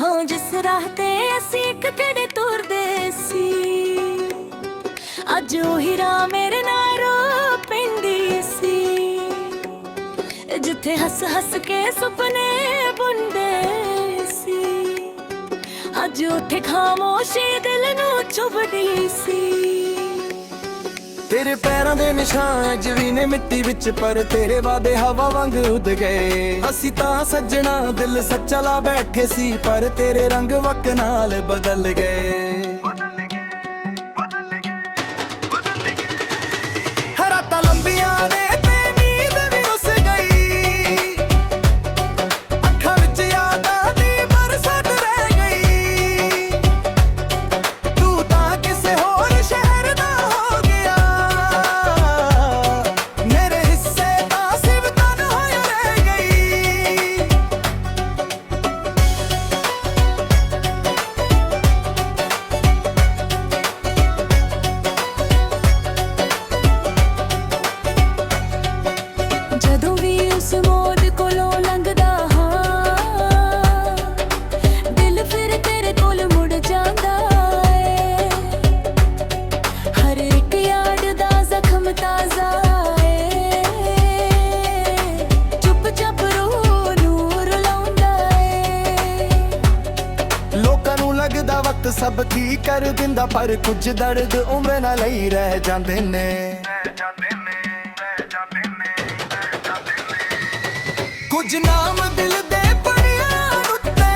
ਹਾਂ ਜਿਸ ਰਾਹ ਤੇ ਅਸੀਂ ਇੱਕ ਕਿਹੜੇ ਤੁਰਦੇ ਸੀ, ਅੱਜ ਉਹੀ ਰਾਹ ਮੇਰੇ ਨਾਲ ਰੋ ਪੈਂਦੀ ਸੀ। ਜਿੱਥੇ ਹੱਸ ਹੱਸ ਕੇ ਸੁਪਨੇ ਬੁਣਦੇ ਸੀ, ਅੱਜ ਉੱਥੇ ਖਾਮੋਸ਼ੀ ਦਿਲ ਨੂੰ ਚੁਭਦੀ ਸੀ। ਤੇਰੇ ਪੈਰਾਂ ਦੇ ਨਿਸ਼ਾਨ ਅੱਜ ਵੀ ਨੇ ਮਿੱਟੀ ਵਿੱਚ, ਪਰ ਤੇਰੇ ਵਾਦੇ ਹਵਾ ਵਾਂਗ ਉੱਡ ਗਏ। ਅਸੀਂ ਤਾਂ ਸੱਜਣਾ ਦਿਲ ਸੱਚਾ ਲਾ ਬੈਠੇ ਸੀ, ਪਰ ਤੇਰੇ ਰੰਗ ਵਕ ਨਾਲ ਬਦਲ ਗਏ। ਰਾਤਾਂ ਲੰਬੀਆਂ ਨੇ ਤੇ ਨੀਂਦ ਵੀ ਰੁੱਸ ਗਈ, ਅੱਖਾਂ ਵਿੱਚ ਯਾਦਾਂ ਦੀ ਬਰਸਾਤ ਰਹਿ ਗਈ। ਤੂੰ ਤਾਂ ਕਿਸੇ ਹੋਰ ਸ਼ਹਿਰ ਦਾ ਹੋ ਗਿਆ, ਮੇਰੇ ਹਿੱਸੇ ਤਾਂ ਸਿਵਤਨ ਹੋਇਆ ਰਹਿ ਗਈ। ਜਦੋਂ ਵੀ ਉਸ ਮੋੜ ਕੋਲੋਂ ਲੰਘਦਾ ਹਾਂ, ਦਿਲ ਫਿਰ ਤੇਰੇ ਕੋਲ ਮੁੜ ਜਾਂਦਾ ਏ। ਹਰ ਇੱਕ ਯਾਦ ਦਾ ਜ਼ਖਮ ਤਾਜ਼ਾ ਏ, ਚੁੱਪ ਚਾਪ ਰੂਹ ਨੂੰ ਰੁਲਾਉਂਦਾ ਏ। ਲੋਕਾਂ ਨੂੰ ਲੱਗਦਾ ਵਕਤ ਸਭ ਠੀਕ ਕਰ ਦਿੰਦਾ, ਪਰ ਕੁਝ ਦਰਦ ਉਮਰ ਨਾਲ ਲਈ ਰਹਿ ਜਾਂਦੇ ਨੇ। ਕੁਝ ਨਾਮ ਦਿਲ ਦੇ ਪੜਿਆਂ ਉੱਤੇ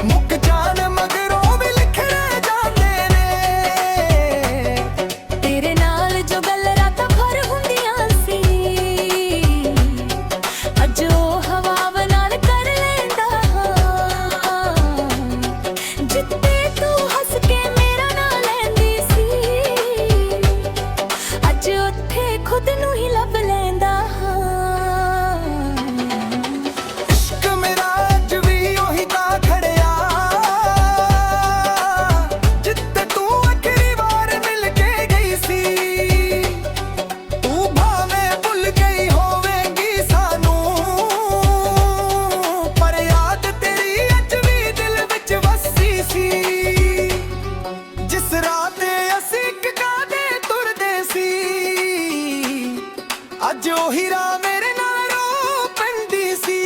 ਮੁੱਕ ਜਾਣ ਮਗਰੋਂ ਵੀ ਲਿਖ ਰਹਿ ਜਾਂਦੇ ਨੇ। ਤੇਰੇ ਨਾਲ ਜੋ ਗੱਲ ਰਾਤਾਂ ਭਰ ਹੁੰਦੀਆਂ ਸੀ, ਅੱਜ ਉਹ ਹਵਾ ਨਾਲ ਕਰ ਲੈਂਦਾ ਹਾਂ। ਜਿੱਤੇ ਤੂੰ ਹੱਸ ਕੇ ਮੇਰਾ ਨਾਂ ਲੈਂਦੀ ਸੀ, ਅੱਜ ਉੱਥੇ ਖੁਦ ਨੂੰ ਹੀ ਲੱਭ ਲੈਂਦਾ ਹਾਂ। ਇਸ਼ਕ ਮੇਰਾ ਅੱਜ ਵੀ ਉਹੀ ਤਾਂ ਖੜਿਆ, ਜਿੱਥੇ ਤੂੰ ਆਖਰੀ ਵਾਰ ਮਿਲ ਕੇ ਗਈ ਸੀ। ਤੂੰ ਭਾਵੇਂ ਭੁੱਲ ਗਈ ਹੋਵੇਂਗੀ ਸਾਨੂੰ, ਪਰ ਯਾਦ ਤੇਰੀ ਅੱਜ ਵੀ ਦਿਲ ਵਿੱਚ ਵਸੀ ਸੀ। ਜਿਸ ਰਾਹ ਤੇ ਅਸੀਂ ਇੱਕ ਕਾਹਦੇ ਤੁਰਦੇ ਸੀ, ਅੱਜ ਉਹੀ ਰਾਹ ਮੇਰੇ ਨਾਲ ਰੋ ਪੈਂਦੀ ਸੀ।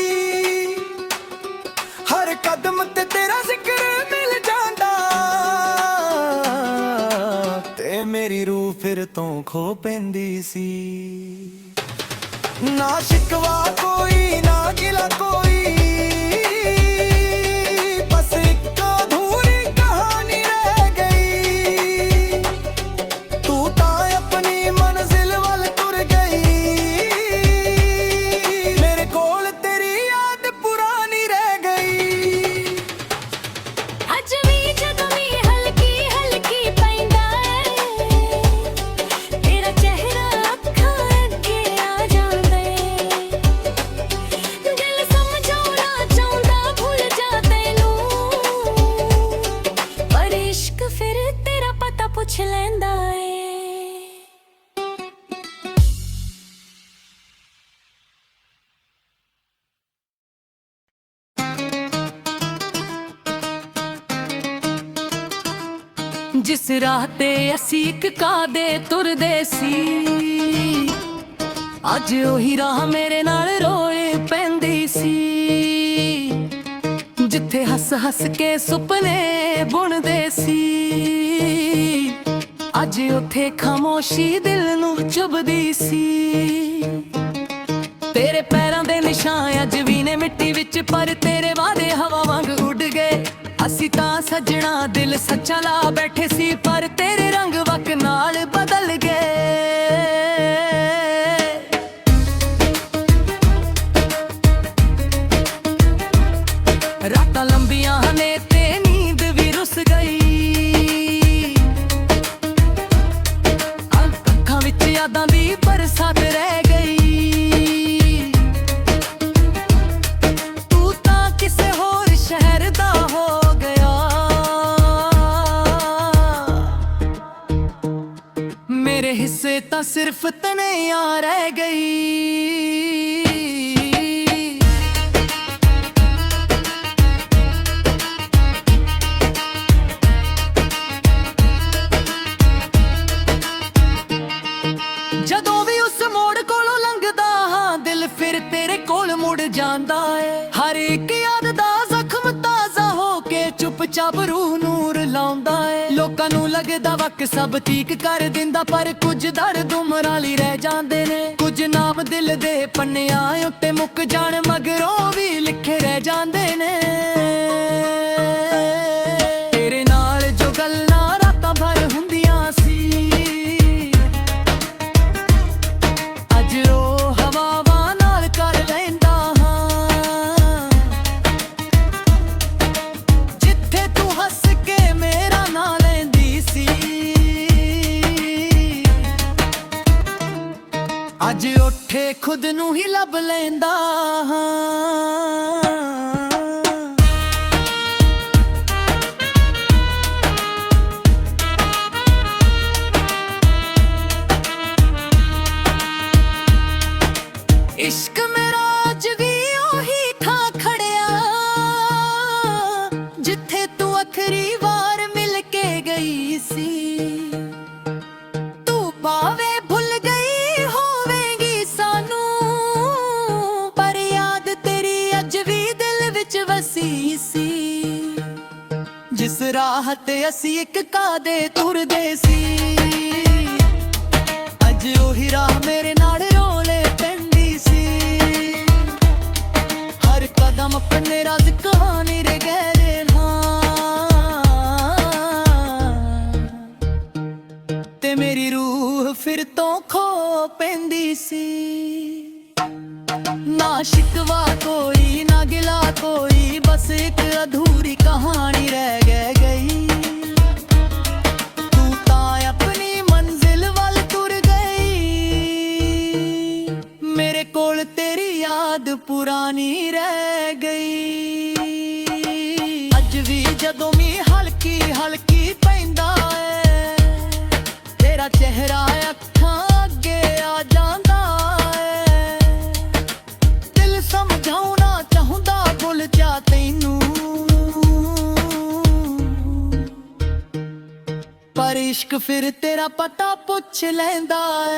ਹਰ ਕਦਮ ਤੇ ਤੇਰਾ ਜ਼ਿਕਰ ਮਿਲ ਜਾਂਦਾ, ਤੇ ਮੇਰੀ ਰੂਹ ਫਿਰ ਤੋਂ ਖੋ ਪੈਂਦੀ ਸੀ। ਨਾ ਸ਼ਿਕਵਾ ਕੋਈ ਨਾ ਗਿਲਾ ਕੋਈ, ਬਸ ਇੱਕ ਅਧੂਰੀ ਕਹਾਣੀ ਰਹਿ ਗਈ। ਤੂੰ ਤਾਂ ਆਪਣੀ ਮੰਜ਼ਿਲ ਵੱਲ ਤੁਰ ਗਈ, ਮੇਰੇ ਕੋਲ ਤੇਰੀ ਯਾਦ ਪੁਰਾਣੀ ਰਹਿ ਗਈ। ਅੱਜ ਵੀ ਜਦੋਂ ਮੀਂਹ ਹਲਕੀ ਹਲਕੀ ਪੈਂਦਾ ਏ, ਤੇਰਾ ਚਿਹਰਾ ਅੱਖਾਂ ਅੱਗੇ ਆ ਜਾਂਦਾ ਏ। ਦਿਲ ਸਮਝਾਉਣਾ ਚਾਹੁੰਦਾ ਭੁੱਲ ਜਾ ਤੈਨੂੰ, ਪਰ ਇਸ਼ਕ ਫਿਰ ਤੇਰਾ ਪਤਾ ਪੁੱਛ ਲੈਂਦਾ ਏ। ਜਿਸ ਰਾਹ ਤੇ ਅਸੀਂ ਇੱਕ ਕਾਹਦੇ ਤੁਰਦੇ ਸੀ, ਅੱਜ ਉਹੀ ਰਾਹ ਮੇਰੇ ਨਾਲ ਰੋਏ ਪੈਂਦੀ ਸੀ। ਜਿੱਥੇ ਹੱਸ ਹੱਸ ਕੇ ਸੁਪਨੇ ਬੁਣਦੇ ਸੀ, ਅੱਜ ਉੱਥੇ ਖਾਮੋਸ਼ੀ ਦਿਲ ਨੂੰ ਚੁਭਦੀ ਸੀ। ਤੇਰੇ ਪੈਰਾਂ ਦੇ ਨਿਸ਼ਾਨ ਅੱਜ ਵੀ ਨੇ ਮਿੱਟੀ ਵਿੱਚ, ਪਰ ਤੇਰੇ ਵਾਦੇ ਹਵਾ ਵਾਂਗ ਉੱਡ ਗਏ। ਅਸੀਂ ਤਾਂ ਸੱਜਣਾ ਦਿਲ ਸੱਚਾ ਲਾ ਬੈਠੇ ਸੀ, ਪਰ ਤੇਰੇ ਰੰਗ ਵਕ ਨਾਲ ਬਦਲ ਗਏ। ਰਾਤਾਂ ਲੰਬੀਆਂ ਨੇ ਤੇ ਨੀਂਦ ਵੀ ਰੁੱਸ ਗਈ, ਅੱਖਾਂ ਵਿੱਚ ਯਾਦਾਂ ਦੀ ਬਰਸਾਤ ਰਹਿ ਗਈ। ਤੂੰ ਤਾਂ ਕਿਸੇ ਹੋਰ ਸ਼ਹਿਰ ਦਾ ਹੋ ਗਿਆ, ਮੇਰੇ ਹਿੱਸੇ ਤਾਂ ਸਿਰਫ ਤਨਿਆ ਰਹਿ ਗਈ। ਤੇਰੇ ਕੋਲ ਮੁੜ ਜਾਂਦਾ ਏ। ਹਰ ਇੱਕ ਯਾਦ ਦਾ ਜ਼ਖਮ ਤਾਜ਼ਾ ਹੋ ਕੇ ਚੁੱਪਚਾਪ ਰੂਹ ਨੂੰ ਰਲਾਉਂਦਾ ਏ। ਲੋਕਾਂ ਨੂੰ ਲੱਗਦਾ ਵਕ ਸਭ ਠੀਕ ਕਰ ਦਿੰਦਾ, ਪਰ ਕੁਝ ਦਰਦ ਉਮਰਾਂ ਲਈ ਰਹਿ ਜਾਂਦੇ ਨੇ। ਕੁਝ ਨਾਮ ਦਿਲ ਦੇ ਪੰਨਿਆਂ ਉੱਤੇ ਮੁੱਕ ਜਾਣ ਮਗਰੋਂ ਵੀ ਲਿਖੇ ਰਹਿ ਜਾਂਦੇ ਨੇ। ਤੇਰੇ ਨਾਲ ਜੋ ਗੱਲਾਂ ਰਾਤਾਂ ਭਰ ਹੁੰਦੀਆਂ ਸੀ, ਅੱਜ ਉਹ ਹਵਾਵਾਂ ਨਾਲ ਕਰ ਲੈਂਦਾ ਹਾਂ। ਜਿੱਥੇ ਤੂੰ ਹੱਸ ਕੇ ਮੇਰਾ ਨਾਂ ਲੈਂਦੀ ਸੀ, ਅੱਜ ਉੱਠੇ ਖੁਦ ਨੂੰ ਹੀ ਲੱਭ ਲੈਂਦਾ ਹਾਂ। ਇਸ਼ਕ ਮੇਰਾ ਅੱਜ ਵੀ ਉਹੀ ਥਾਂ ਖੜਿਆ, ਜਿੱਥੇ ਤੂੰ ਆਖਰੀ ਵਾਰ ਮਿਲ ਕੇ ਗਈ ਸੀ। ਤੂੰ ਭਾਵੇਂ ਭੁੱਲ ਗਈ ਹੋਵੇਂਗੀ ਸਾਨੂੰ, ਪਰ ਯਾਦ ਤੇਰੀ ਅੱਜ ਵੀ ਦਿਲ ਵਿੱਚ ਵਸੀ ਸੀ। ਜਿਸ ਰਾਹ ਤੇ ਅਸੀਂ ਇੱਕ ਕਾਦੇ ਤੁਰਦੇ ਸੀ, ਅੱਜ ਉਹੀ ਰਾਹ ਮੇਰੇ ਨਾਲ ਰੋਲੇ ਪੈਂਦੀ ਸੀ। ਹਰ ਕਦਮ ਆਪਣੇ ਰਾਜ਼ ਕਹਾਣੀ ਰੇ ਗਹਿਰੇ ਹਾਂ, ਤੇ ਮੇਰੀ ਰੂਹ ਫਿਰ ਤੋਂ ਖੋ ਪੈਂਦੀ ਸੀ। ਨਾ ਸ਼ਿਕਵਾ ਕੋਈ ਨਾ ਗਿਲਾ ਕੋਈ, ਬਸ ਇੱਕ ਅਧੂਰੀ ਕਹਾਣੀ ਰਹਿ ਗਈ। ਤੂੰ ਤਾਂ ਆਪਣੀ ਮੰਜ਼ਿਲ ਵੱਲ ਤੁਰ ਗਈ, ਮੇਰੇ ਕੋਲ ਤੇਰੀ ਯਾਦ ਪੁਰਾਣੀ ਰਹਿ ਗਈ। ਅੱਜ ਵੀ ਜਦੋਂ ਮੀਂਹ ਹਲਕੀ ਹਲਕੀ ਪੈਂਦਾ ਏ, ਤੇਰਾ ਚਿਹਰਾ ਅੱਖਾਂ ਅੱਗੇ ਆ ਜਾਂਦਾ ਏ। ਦਿਲ ਸਮਝਾਉਣਾ ਚਾਹੁੰਦਾ ਭੁੱਲ ਜਾ ਤੈਨੂੰ, ਪਰ ਇਸ਼ਕ ਫਿਰ ਤੇਰਾ ਪਤਾ ਪੁੱਛ ਲੈਂਦਾ ਏ।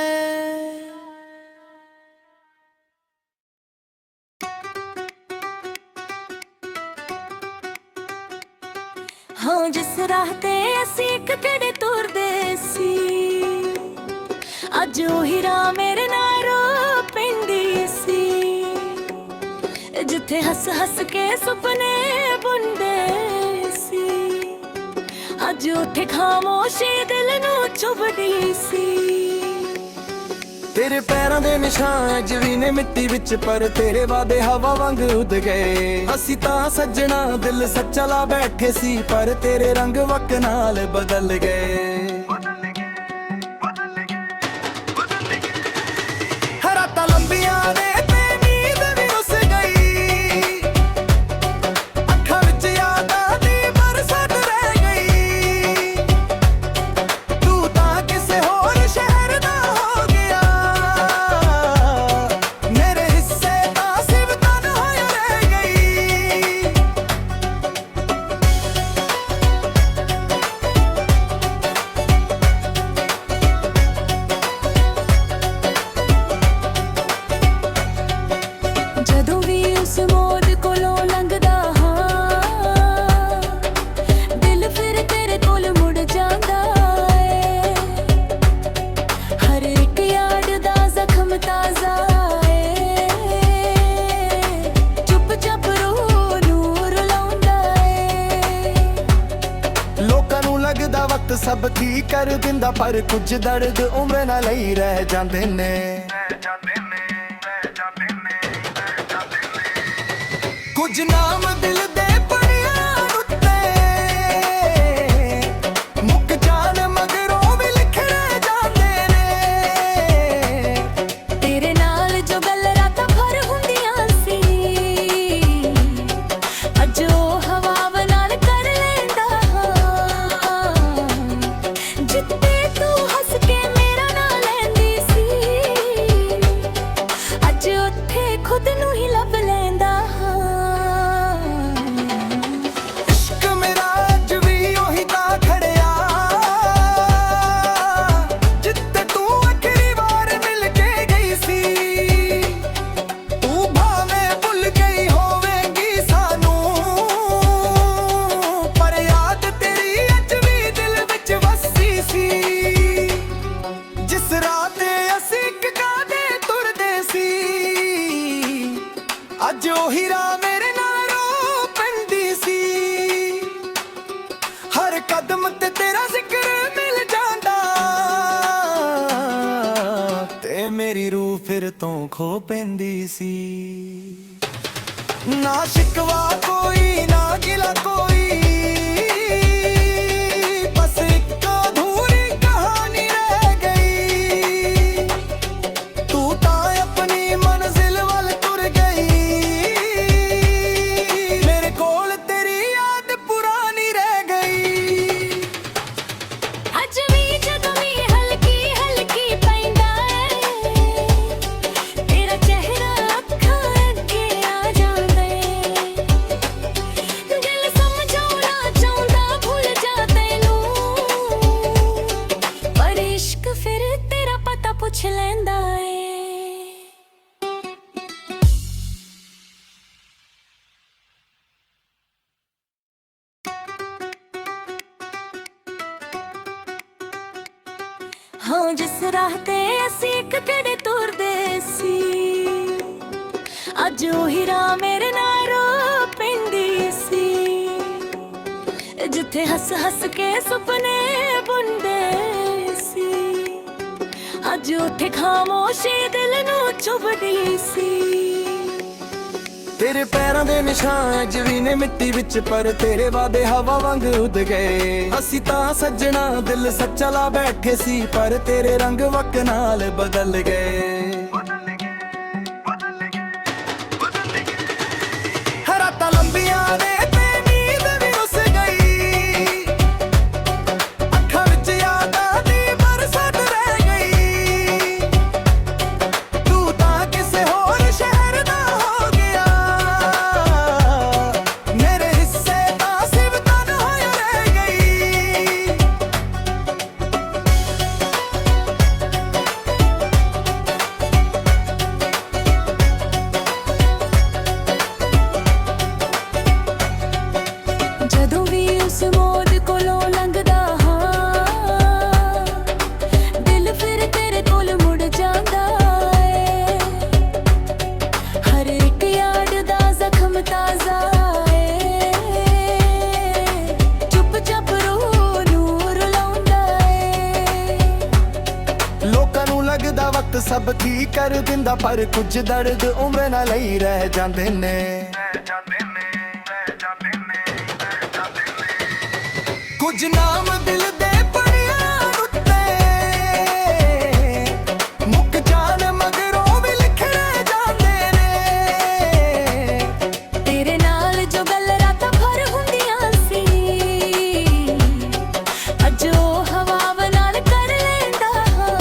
ਹਾਂ ਜਿਸ ਰਾਹ ਤੇ ਅਸੀਂ ਇੱਕ ਕਿਹੜੇ ਤੁਰਦੇ ਸੀ, ਅੱਜ ਉਹੀ ਰਾਹ ਮੇਰੇ ਨਾਲ ਰੋ ਪੈਂਦੀ ਸੀ। ਜਿੱਥੇ ਹੱਸ ਹੱਸ ਕੇ ਸੁਪਨੇ ਬੁਣਦੇ ਸੀ, ਅੱਜ ਉੱਥੇ ਖਾਮੋਸ਼ੀ ਦਿਲ ਨੂੰ ਚੁਭਦੀ ਸੀ। ਤੇਰੇ ਪੈਰਾਂ ਦੇ ਨਿਸ਼ਾਨ ਅੱਜ ਵੀ ਨੇ ਮਿੱਟੀ ਵਿੱਚ, ਪਰ ਤੇਰੇ ਵਾਦੇ ਹਵਾ ਵਾਂਗ ਉੱਡ ਗਏ। ਅਸੀਂ ਤਾਂ ਸੱਜਣਾ ਦਿਲ ਸੱਚਾ ਲਾ ਬੈਠੇ ਸੀ, ਪਰ ਤੇਰੇ ਰੰਗ ਵਕ ਨਾਲ ਬਦਲ ਗਏ। ਰਾਤਾਂ ਲੰਬੀਆਂ ਨੇ ਤੇ ਨੀਂਦ ਵੀ ਰੁੱਸ ਗਈ, ਅੱਖਾਂ ਵਿੱਚ ਯਾਦਾਂ ਦੀ ਬਰਸਾਤ ਰਹਿ ਗਈ। ਤੂੰ ਤਾਂ ਕਿਸੇ ਹੋਰ ਸ਼ਹਿਰ ਦਾ ਹੋ ਗਿਆ, ਮੇਰੇ ਹਿੱਸੇ ਤਾਂ ਸਿਰਫ ਤਨਹਾਈ ਰਹਿ ਗਈ। ਜਦੋਂ ਵੀ ਉਸ ਮੋੜ ਕੋਲੋਂ ਲੰਘਦਾ ਹਾਂ, ਦਿਲ ਫਿਰ ਤੇਰੇ ਕੋਲ ਮੁੜ ਜਾਂਦਾ ਏ। ਹਰ ਇੱਕ ਯਾਦ ਦਾ ਜ਼ਖਮ ਤਾਜ਼ਾ ਏ, ਚੁੱਪ-ਚਾਪ ਰੂਹ ਨੂੰ ਰਲਾਉਂਦਾ ਏ। ਲੋਕਾਂ ਨੂੰ ਲੱਗਦਾ ਵਕਤ ਸਭ ਠੀਕ ਕਰ ਦਿੰਦਾ, ਪਰ ਕੁਝ ਦਰਦ ਉਮਰ ਨਾਲ ਹੀ ਰਹਿ ਜਾਂਦੇ ਨੇ। ਕੁਝ ਨਾਮ ਦਿਲ ਦੇ ਪੜਿਆਂ ਉੱਤੇ ਮੁੱਕ ਜਾਣ ਮਗਰੋਂ ਵੀ ਲਿਖੇ ਰਹਿ ਜਾਂਦੇ ਨੇ। ਤੇਰੇ ਨਾਲ ਜੋ ਗੱਲ ਰਾਤਾਂ ਭਰ ਹੁੰਦੀਆਂ ਸੀ, ਅੱਜ ਉਹ ਹਵਾਵਾਂ ਨਾਲ ਕਰ ਲੈਂਦਾ ਹਾਂ। ਜਿੱਥੇ ਤੂੰ ਹੱਸ ਕੇ ਮੇਰਾ ਨਾਂ ਲੈਂਦੀ ਸੀ, ਅੱਜ ਉੱਥੇ ਖੁਦ ਨੂੰ ਹੀ ਲੱਭ ਲੈਂਦਾ ਹਾਂ। ਤੇ ਮੇਰੀ ਰੂਹ ਫਿਰ ਤੋਂ ਖੋ ਪੈਂਦੀ ਸੀ। ਨਾ ਸ਼ਿਕਵਾ ਕੋਈ ਨਾ ਗਿਲਾ ਕੋਈ, ਬਸ ਇੱਕ ਅਧੂਰੀ ਕਹਾਣੀ ਰਹਿ ਗਈ। ਤੂੰ ਤਾਂ ਆਪਣੀ ਮੰਜ਼ਿਲ ਵੱਲ ਤੁਰ ਗਈ, ਮੇਰੇ ਕੋਲ ਤੇਰੀ ਯਾਦ ਪੁਰਾਣੀ ਰਹਿ ਗਈ। ਅੱਜ ਵੀ ਜਦੋਂ ਵੀ ਹਲਕੀ ਹਲਕੀ ਪੈਂਦਾ ਏ, ਤੇਰਾ ਚਿਹਰਾ ਅੱਖਾਂ ਅੱਗੇ ਆ ਜਾਂਦਾ ਏ। ਦਿਲ ਸਮਝਾਉਣਾ ਚਾਹੁੰਦਾ ਭੁੱਲ ਜਾ ਤੈਨੂੰ, ਪਰ ਇਸ਼ਕ ਫਿਰ ਤੇਰਾ ਪਤਾ ਪੁੱਛ ਲੈਂਦਾ ਏ। ਹਾਂ ਜਿਸ ਰਾਹ ਤੇ ਅਸੀਂ ਇੱਕ ਕਿਹੜੇ ਤੁਰਦੇ ਸੀ, ਅੱਜ ਉਹੀ ਰਾਹ ਮੇਰੇ ਨਾਲ ਰੋ ਪੈਂਦੀ ਸੀ। ਜਿੱਥੇ ਹੱਸ ਹੱਸ ਕੇ ਸੁਪਨੇ ਬੁਣਦੇ ਸੀ, ਅੱਜ ਉੱਥੇ ਖਾਮੋਸ਼ੀ ਦਿਲ ਨੂੰ ਚੁਭਦੀ ਸੀ। ਤੇਰੇ ਪੈਰਾਂ ਦੇ ਨਿਸ਼ਾਨ ਅੱਜ ਵੀ ਨੇ ਮਿੱਟੀ ਵਿੱਚ, ਪਰ ਤੇਰੇ ਵਾਦੇ ਹਵਾ ਵਾਂਗ ਉੱਡ ਗਏ। ਅਸੀਂ ਤਾਂ ਸੱਜਣਾ ਦਿਲ ਸੱਚਾ ਲਾ ਬੈਠੇ ਸੀ, ਪਰ ਤੇਰੇ ਰੰਗ ਵਕ ਨਾਲ ਬਦਲ ਗਏ। ਰਾਤਾਂ ਲੰਬੀਆਂ ਨੇ ਤੇ ਨੀਂਦ ਵੀ ਰੁੱਸ ਗਈ, ਅੱਖਾਂ ਵਿੱਚ ਯਾਦਾਂ ਦੀ ਬਰਸਾਤ ਰਹਿ ਗਈ। ਤੂੰ ਤਾਂ ਕਿਸੇ ਹੋਰ ਸ਼ਹਿਰ ਦਾ ਹੋ ਗਿਆ, ਮੇਰੇ ਹਿੱਸੇ ਤਾਂ ਸਿਵਤਨ ਹੋਇਆ ਰਹਿ ਗਈ। ਜਦੋਂ ਵੀ ਉਸ ਮੋੜ ਕੋਲੋਂ ਲੰਘਦਾ ਹਾਂ, ਦਿਲ ਫਿਰ ਤੇਰੇ ਕੋਲ ਮੁੜ ਜਾਂਦਾ ਏ। ਹਰ ਇੱਕ ਯਾਦ ਦਾ ਜ਼ਖਮ ਤਾਜ਼ਾ ਏ, ਚੁੱਪ ਚਾਪ ਰੂਹ ਨੂੰ ਰੁਲਾਉਂਦਾ ਏ। ਲੋਕਾਂ ਨੂੰ ਲੱਗਦਾ ਵਕਤ ਸਭ ਠੀਕ ਕਰ ਦਿੰਦਾ, ਪਰ ਕੁਝ ਦਰਦ ਉਮਰ ਨਾਲ ਹੀ ਰਹਿ ਜਾਂਦੇ ਨੇ। ਕੁਝ ਨਾਮ ਦਿਲ ਦੇ ਪੜਿਆਂ ਉੱਤੇ ਮੁੱਕ ਜਾਣ ਮਗਰੋਂ ਵੀ ਲਿਖੇ ਰਹਿ ਜਾਂਦੇ ਨੇ। ਤੇਰੇ ਨਾਲ ਜੋ ਗੱਲ ਰਾਤਾਂ ਭਰ ਹੁੰਦੀਆਂ ਸੀ, ਅੱਜ ਉਹ ਹਵਾ ਨਾਲ ਕਰ ਲੈਂਦਾ ਹਾਂ।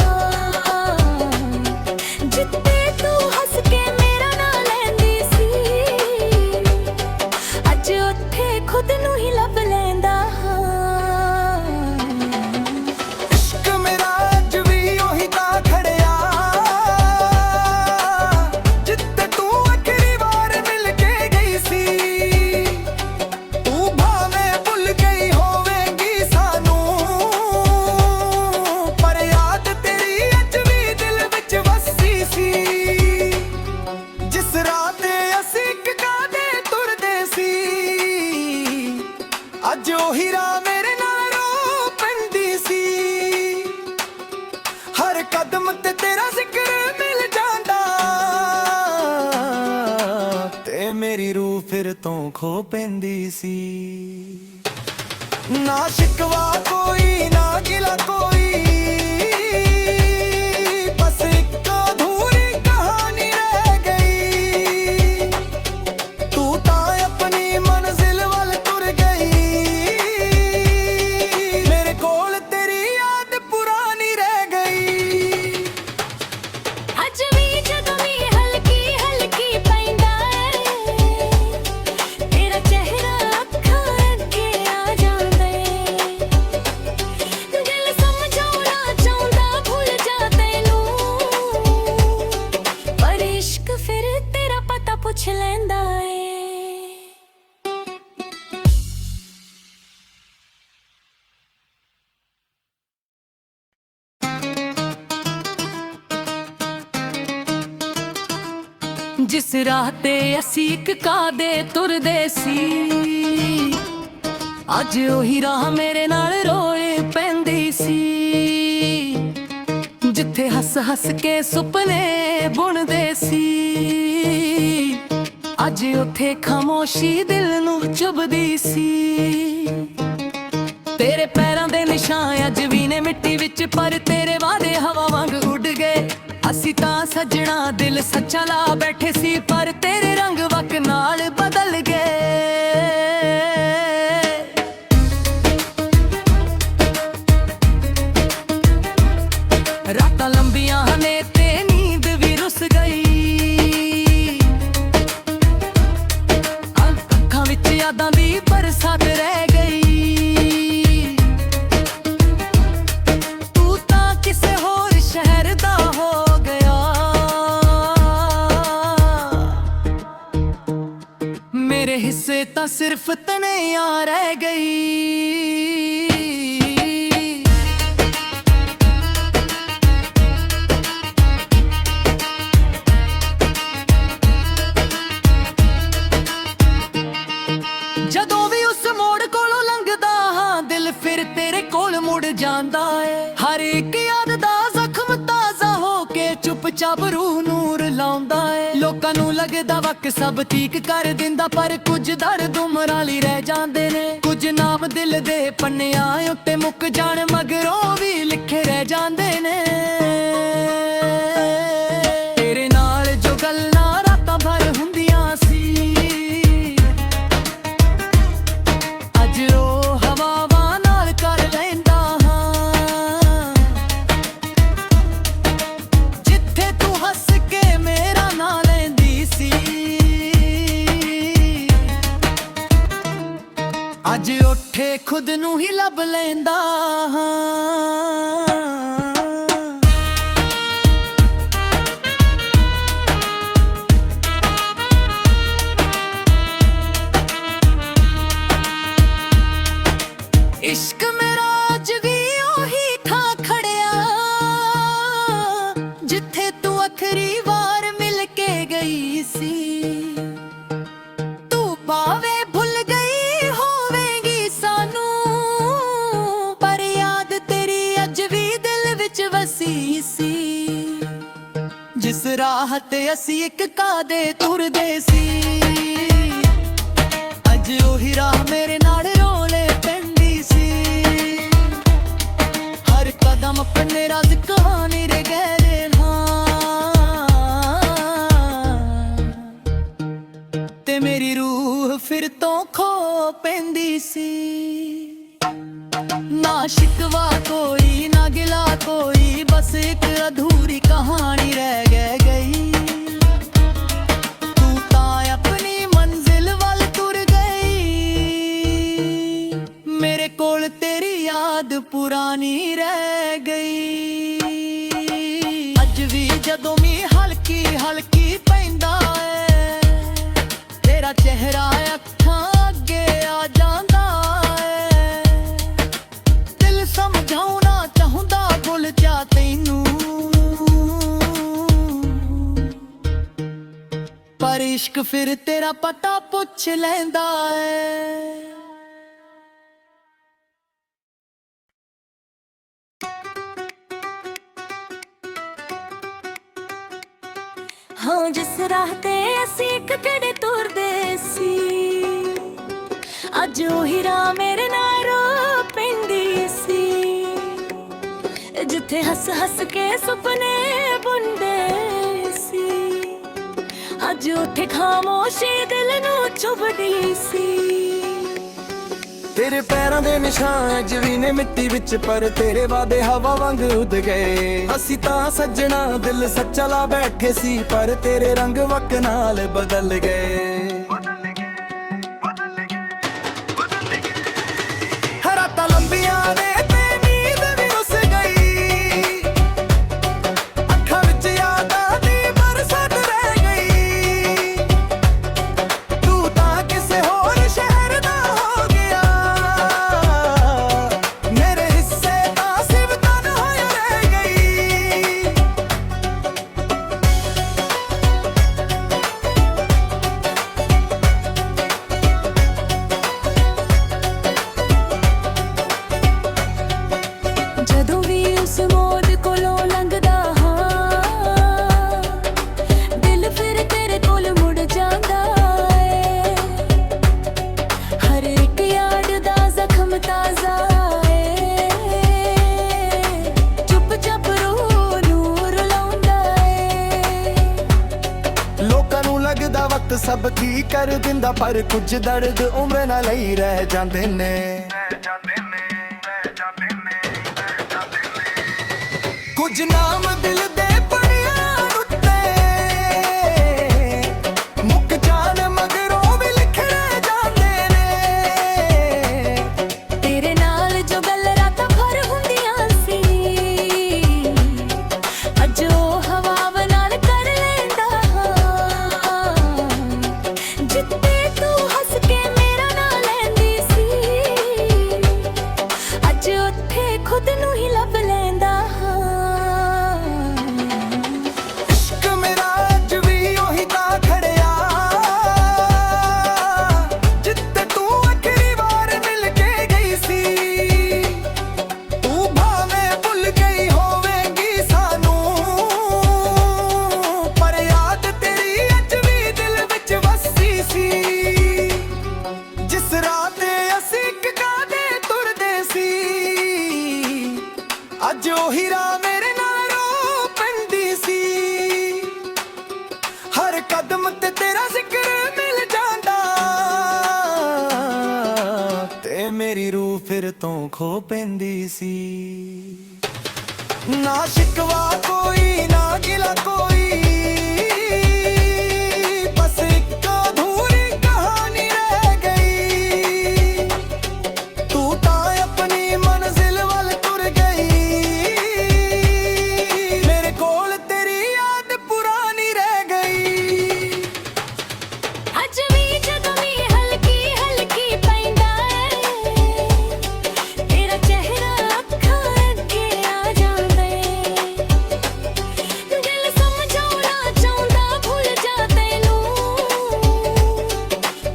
ਜਿੱਤੇ ਤੂੰ ਹੱਸ ਕੇ ਮੇਰਾ ਨਾਂ ਲੈਂਦੀ ਸੀ, ਅੱਜ ਉੱਥੇ ਖੁਦ ਨੂੰ ਹੀ ਲੱਭ ਲੈਂਦਾ ਹਾਂ। ਇਸ਼ਕ ਮੇਰਾ ਅੱਜ ਵੀ ਉਹੀ ਤਾਂ ਖੜਿਆ, ਜਿੱਥੇ ਤੂੰ ਆਖਰੀ ਵਾਰ ਮਿਲ ਕੇ ਗਈ ਸੀ। ਤੂੰ ਭਾਵੇਂ ਭੁੱਲ ਗਈ ਹੋਵੇਂਗੀ ਸਾਨੂੰ, ਪਰ ਯਾਦ ਤੇਰੀ ਅੱਜ ਵੀ ਦਿਲ ਵਿੱਚ ਵਸੀ ਸੀ। ਜਿਸ ਰਾਹ ਤੇ ਅਸੀਂ ਇੱਕ ਕਾਹਦੇ ਤੁਰਦੇ ਸੀ, ਅੱਜ ਉਹੀ ਰਾਹ ਮੇਰੇ ਨਾਲ ਰੋ ਪੈਂਦੀ ਸੀ। ਹਰ ਕਦਮ ਤੇ ਤੇਰਾ ਜ਼ਿਕਰ ਮਿਲ ਜਾਂਦਾ, ਤੇ ਮੇਰੀ ਰੂਹ ਫਿਰ ਤੋਂ ਖੋ ਪੈਂਦੀ ਸੀ। ਨਾ ਸ਼ਿਕਵਾ ਕੋਈ ਨਾ ਗਿਲਾ ਕੋਈ, ਬਸ ਇੱਕ ਅਧੂਰੀ ਕਹਾਣੀ ਰਹਿ ਗਈ। ਤੂੰ ਤਾਂ ਆਪਣੀ ਮੰਜ਼ਿਲ ਵੱਲ ਤੁਰ ਗਈ, ਮੇਰੇ ਕੋਲ ਤੇਰੀ ਯਾਦ ਪੁਰਾਣੀ ਰਹਿ ਗਈ। ਅੱਜ ਵੀ ਜਦੋਂ ਵੀ ਹਲਕੀ ਹਲਕੀ ਪੈਂਦਾ ਏ, ਤੇਰਾ ਚਿਹਰਾ ਅੱਖਾਂ ਅੱਗੇ ਆ ਜਾਂਦਾ ਏ। ਦਿਲ ਸਮਝਾਉਣਾ ਚਾਹੁੰਦਾ ਭੁੱਲ ਜਾ ਤੈਨੂੰ, ਪਰ ਇਸ਼ਕ ਫਿਰ ਤੇਰਾ ਪਤਾ ਪੁੱਛ ਲੈਂਦਾ ਏ। ਜਿਸ ਰਾਹ ਤੇ ਅਸੀਂ ਇੱਕ ਕਾਹਦੇ ਤੁਰਦੇ ਸੀ, ਅੱਜ ਉਹੀ ਰਾਹ ਮੇਰੇ ਨਾਲ ਰੋਏ ਪੈਂਦੀ ਸੀ। ਜਿੱਥੇ ਹੱਸ ਹੱਸ ਹੱਸ ਕੇ ਸੁਪਨੇ ਬੁਣਦੇ ਸੀ ਅੱਜ ਉੱਥੇ ਖਾਮੋਸ਼ੀ ਦਿਲ ਨੂੰ ਚੁਭਦੀ ਸੀ ਤੇਰੇ ਪੈਰਾਂ ਦੇ ਨਿਸ਼ਾਨ ਅੱਜ ਵੀ ਨੇ ਮਿੱਟੀ ਵਿੱਚ ਪਰ ਤੇਰੇ ਵਾਦੇ ਹਵਾ ਵਾਂਗ ਉੱਡ ਗਏ ਅਸੀਂ ਤਾਂ ਸੱਜਣਾ ਦਿਲ ਸੱਚਾ ਲਾ ਬੈਠੇ ਸੀ ਪਰ ਤੇਰੇ ਰੰਗ ਵਕ ਨਾਲ ਬਦਲ ਗਏ ਰਾਤਾਂ ਲੰਬੀਆਂ ਨੇ ਤੇ ਨੀਂਦ ਵੀ ਰੁੱਸ ਗਈ ਅੱਖਾਂ ਵਿੱਚ ਯਾਦਾਂ ਦੀ ਬਰਸਾਤ ਰਹਿ ਗਈ ਤੂੰ ਤਾਂ ਕਿਸੇ ਹੋਰ ਸ਼ਹਿਰ ਦਾ ਹੋ ਗਿਆ ਮੇਰੇ ਹਿੱਸੇ ਤਾਂ ਸਿਰਫ ਤਨਿਆ ਰਹਿ ਗਈ ਜਦੋਂ ਵੀ ਉਸ ਮੋੜ ਕੋਲੋਂ ਲੰਘਦਾ ਹਾਂ ਦਿਲ ਫਿਰ ਤੇਰੇ ਕੋਲ ਮੁੜ ਜਾਂਦਾ ਏ ਹਰ ਇੱਕ ਯਾਦ ਦਾ ਜ਼ਖਮ ਤਾਜ਼ਾ ਹੋ ਕੇ ਚੁੱਪਚਾਪ ਰੂਹ ਨੂਰ ਲਾਉਂਦਾ ਏ ਲੋਕਾਂ ਨੂੰ ਲੱਗਦਾ ਵਕ ਸਭ ਠੀਕ ਕਰ ਦਿੰਦਾ ਪਰ ਕੁਝ ਦਰਦ ਉਮਰਾਂ ਲਈ ਰਹਿ ਜਾਂਦੇ ਨੇ ਕੁਝ ਨਾਮ ਦਿਲ ਦੇ ਪੰਨਿਆਂ ਉੱਤੇ ਮੁੱਕ ਜਾਣ ਮਗਰੋਂ ਵੀ ਲਿਖੇ ਰਹਿ ਜਾਂਦੇ ਨੇ ਤੇਰੇ ਨਾਲ ਜੋ ਗੱਲਾਂ ਰਾਤਾਂ ਭਰ ਹੁੰਦੀਆਂ ਸੀ ਅੱਜ ਉੱਠੇ ਖੁਦ ਨੂੰ ਹੀ ਲੱਭ ਲੈਂਦਾ ਹਾਂ ਇਸ਼ਕ ਮੇਰਾ ਅੱਜ ਵੀ ਉਹੀ ਥਾਂ ਖੜਿਆ ਜਿੱਥੇ ਤੂੰ ਆਖਰੀ ਵਾਰ ਮਿਲ ਕੇ ਗਈ ਸੀ ਤੂੰ ਪਾਵੇ ਜਿਸ ਰਾਹ ਤੇ ਅਸੀਂ ਇੱਕ ਕਾਦੇ ਤੁਰਦੇ ਸੀ ਅੱਜ ਉਹੀ ਰਾਹ ਮੇਰੇ ਨਾਲ ਰੋਲੇ ਪੈਂਦੀ ਸੀ ਹਰ ਕਦਮ ਆਪਣੇ ਰਾਜ਼ ਕਹਾਣੀ ਰਹਿ ਗਏ ਹਾਂ ਤੇ ਮੇਰੀ ਰੂਹ ਫਿਰ ਤੋਂ ਖੋ ਪੈਂਦੀ ਸੀ ਨਾ ਸ਼ਿਕਵਾ ਕੋਈ ਨਾ ਗਿਲਾ ਕੋਈ ਬਸ ਇੱਕ ਅਧੂਰੀ ਕਹਾਣੀ ਰਹਿ ਗਈ ਤੂੰ ਤਾਂ ਆਪਣੀ ਮੰਜ਼ਿਲ ਵੱਲ ਤੁਰ ਗਈ ਮੇਰੇ ਕੋਲ ਤੇਰੀ ਯਾਦ ਪੁਰਾਣੀ ਰਹਿ ਗਈ ਅੱਜ ਵੀ ਜਦੋਂ ਮੀਂਹ ਹਲਕੀ ਹਲਕੀ ਪੈਂਦਾ ਏ ਤੇਰਾ ਚਿਹਰਾ ਅੱਖਾਂ ਅੱਗੇ ਆ ਜਾਂਦਾ ਸਮਝਾਉਣਾ ਚਾਹੁੰਦਾ ਭੁੱਲ ਜਾ ਤੈਨੂੰ ਪਰ ਇਸ਼ਕ ਫਿਰ ਤੇਰਾ ਪਤਾ ਪੁੱਛ ਲੈਂਦਾ ਏ ਹਾਂ ਜਿਸ ਰਾਹ ਤੇ ਅਸੀਂ ਇੱਕ ਕੜੇ ਤੁਰਦੇ ਸੀ ਅੱਜ ਉਹੀ ਰਾਹ ਮੇਰੇ ਨਾਲ ਰੋ ਪੈਂਦੀ ਸੀ ਜਿੱਥੇ ਹੱਸ ਹੱਸ ਕੇ ਸੁਪਨੇ ਬੁਣਦੇ ਸੀ ਅੱਜ ਉੱਥੇ ਖਾਮੋਸ਼ੀ ਦਿਲ ਨੂੰ ਚੁਭਦੀ ਸੀ ਤੇਰੇ ਪੈਰਾਂ ਦੇ ਨਿਸ਼ਾਨ ਅੱਜ ਵੀ ਨੇ ਮਿੱਟੀ ਵਿੱਚ ਪਰ ਤੇਰੇ ਵਾਦੇ ਹਵਾ ਵਾਂਗ ਉੱਡ ਗਏ ਅਸੀਂ ਤਾਂ ਸੱਜਣਾ ਦਿਲ ਸੱਚਾ ਲਾ ਬੈਠੇ ਸੀ ਪਰ ਤੇਰੇ ਰੰਗ ਵਕ ਨਾਲ ਬਦਲ ਗਏ ਰਾਤਾਂ ਲੰਬੀਆਂ ਨੇ ਵਕਤ ਸਭ ਠੀਕ ਕਰ ਦਿੰਦਾ, ਪਰ ਕੁਝ ਦਰਦ ਉਮਰ ਨਾਲ ਹੀ ਰਹਿ ਜਾਂਦੇ ਨੇ। ਕੁਝ ਨਾਮ ਦਿਲ ਦੇ ਪੜਿਆਂ ਉੱਤੇ ਮੁੱਕ ਜਾਣ ਮਗਰੋਂ ਵੀ ਲਿਖੇ ਜਾਂਦੇ ਨੇ। ਤੇਰੇ ਨਾਲ ਜੋ ਗੱਲ ਰਾਤਾਂ ਭਰ ਹੁੰਦੀਆਂ ਸੀ, ਅੱਜ ਉਹ ਹਵਾ ਨਾਲ ਕਰ ਲੈਂਦਾ ਹਾਂ। ਜਿੱਤੇ ਤੂੰ ਹੱਸ ਕੇ ਮੇਰਾ ਨਾਂ ਲੈਂਦੀ ਸੀ, ਅੱਜ ਉੱਥੇ ਖੁਦ ਨੂੰ ਹੀ ਲੱਭ ਲੈਂਦਾ ਹਾਂ। ਇਸ਼ਕ ਮੇਰਾ ਅੱਜ ਵੀ ਉਹੀ ਤਾਂ ਖੜਿਆ, ਜਿੱਥੇ ਤੂੰ ਆਖਰੀ ਵਾਰ ਮਿਲ ਕੇ ਗਈ ਸੀ। ਤੂੰ ਭਾਵੇਂ ਭੁੱਲ ਗਈ ਹੋਵੇਂਗੀ ਸਾਨੂੰ, ਪਰ ਯਾਦ ਤੇਰੀ ਅੱਜ ਵੀ ਦਿਲ ਵਿੱਚ ਵਸੀ ਸੀ। ਜਿਸ ਰਾਹ ਤੇ ਅਸੀਂ ਇੱਕ ਕਾਹਦੇ ਤੁਰਦੇ ਸੀ, ਅੱਜ ਉਹੀ ਰਾਹ ਮੇਰੇ ਨਾਲ ਰੋ ਪੈਂਦੀ ਸੀ। ਹਰ ਕਦਮ ਤੇ ਤੇਰਾ ਜ਼ਿਕਰ ਮਿਲ ਜਾਂਦਾ, ਤੇ ਮੇਰੀ ਰੂਹ ਫਿਰ ਤੋਂ ਖੋ ਪੈਂਦੀ ਸੀ। ਨਾ ਸ਼ਿਕਵਾ ਕੋਈ ਨਾ ਗਿਲਾ ਕੋਈ, ਬਸ ਇੱਕ ਅਧੂਰੀ ਕਹਾਣੀ ਰਹਿ ਗਈ। ਤੂੰ ਤਾਂ ਆਪਣੀ ਮੰਜ਼ਿਲ ਵੱਲ ਤੁਰ ਗਈ, ਮੇਰੇ ਕੋਲ ਤੇਰੀ ਯਾਦ ਪੁਰਾਣੀ ਰਹਿ ਗਈ। ਅੱਜ ਵੀ ਜਦੋਂ ਵੀ ਹਲਕੀ ਹਲਕੀ ਪੈਂਦਾ ਏ, ਤੇਰਾ ਚਿਹਰਾ ਅੱਖਾਂ ਅੱਗੇ ਆ ਜਾਂਦਾ ਏ। ਦਿਲ ਸਮਝਾਉਣਾ ਚਾਹੁੰਦਾ ਭੁੱਲ ਜਾ ਤੈਨੂੰ,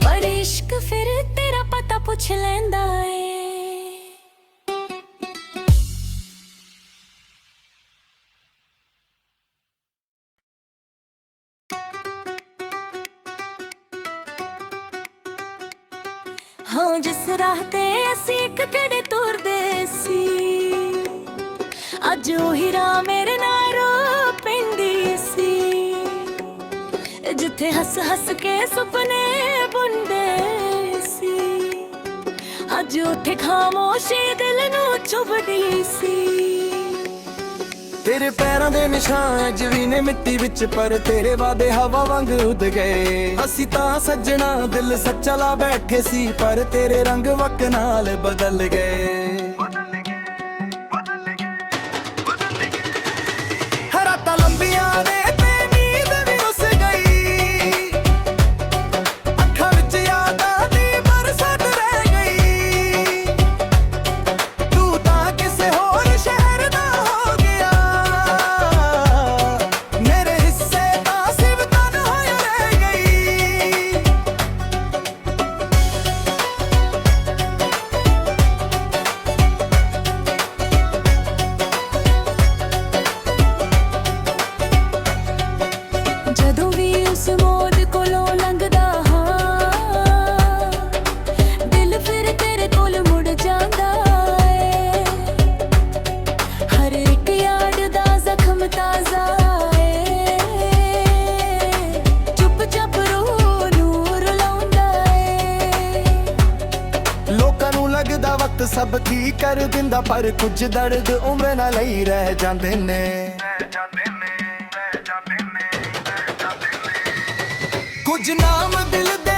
ਪਰ ਇਸ਼ਕ ਫਿਰ ਤੇਰਾ ਪਤਾ ਪੁੱਛ ਲੈਂਦਾ ਏ। ਹਾਂ ਜਿਸ ਰਾਹ ਤੇ ਅਸੀਂ ਇੱਕ ਕਿਹੜੇ ਤੁਰਦੇ ਸੀ, ਅੱਜ ਉਹੀ ਰਾਹ ਮੇਰੇ ਨਾਲ ਰੋ ਪੈਂਦੀ ਸੀ। ਜਿੱਥੇ ਹੱਸ ਹੱਸ ਕੇ ਸੁਪਨੇ ਬੁਣਦੇ ਸੀ, ਅੱਜ ਉੱਥੇ ਖਾਮੋਸ਼ੀ ਦਿਲ ਨੂੰ ਚੁਭਦੀ ਸੀ। ਤੇਰੇ ਪੈਰਾਂ ਦੇ ਨਿਸ਼ਾਨ ਅੱਜ ਵੀ ਨੇ ਮਿੱਟੀ ਵਿੱਚ, ਪਰ ਤੇਰੇ ਵਾਦੇ ਹਵਾ ਵਾਂਗ ਉੱਡ ਗਏ। ਅਸੀਂ ਤਾਂ ਸੱਜਣਾ ਦਿਲ ਸੱਚਾ ਲਾ ਬੈਠੇ ਸੀ, ਪਰ ਤੇਰੇ ਰੰਗ ਵਕ ਨਾਲ ਬਦਲ ਗਏ। ਰਾਤਾਂ ਲੰਬੀਆਂ ਨੇ ਤੇ ਨੀਂਦ ਵੀ ਰੁੱਸ ਗਈ, ਅੱਖਾਂ ਵਿੱਚ ਯਾਦਾਂ ਦੀ ਬਰਸਾਤ ਰਹਿ ਗਈ। ਤੂੰ ਤਾਂ ਕਿਸੇ ਹੋਰ ਸ਼ਹਿਰ ਦਾ ਹੋ ਗਿਆ, ਮੇਰੇ ਹਿੱਸੇ ਤਾਂ ਸਿਰਫ ਤਨਹਾਈ ਰਹਿ ਗਈ। ਜਦੋਂ ਵੀ ਉਸ ਮੋੜ ਕੋਲੋਂ ਲੰਘਦਾ ਹਾਂ, ਦਿਲ ਫਿਰ ਤੇਰੇ ਕੋਲ ਮੁੜ ਜਾਂਦਾ ਏ। ਹਰ ਇੱਕ ਯਾਦ ਦਾ ਜ਼ਖਮ ਤਾਜ਼ਾ ਏ, ਚੁੱਪ ਚਾਪ ਰੂਹ ਨੂੰ ਰੁਲਾਉਂਦਾ ਏ। ਲੋਕਾਂ ਨੂੰ ਲੱਗਦਾ ਵਕਤ ਸਭ ਠੀਕ ਕਰ ਦਿੰਦਾ, ਪਰ ਕੁਝ ਦਰਦ ਉਮਰ ਨਾਲ ਹੀ ਰਹਿ ਜਾਂਦੇ ਨੇ। ਕੁਝ ਨਾਮ ਦਿਲ ਦੇ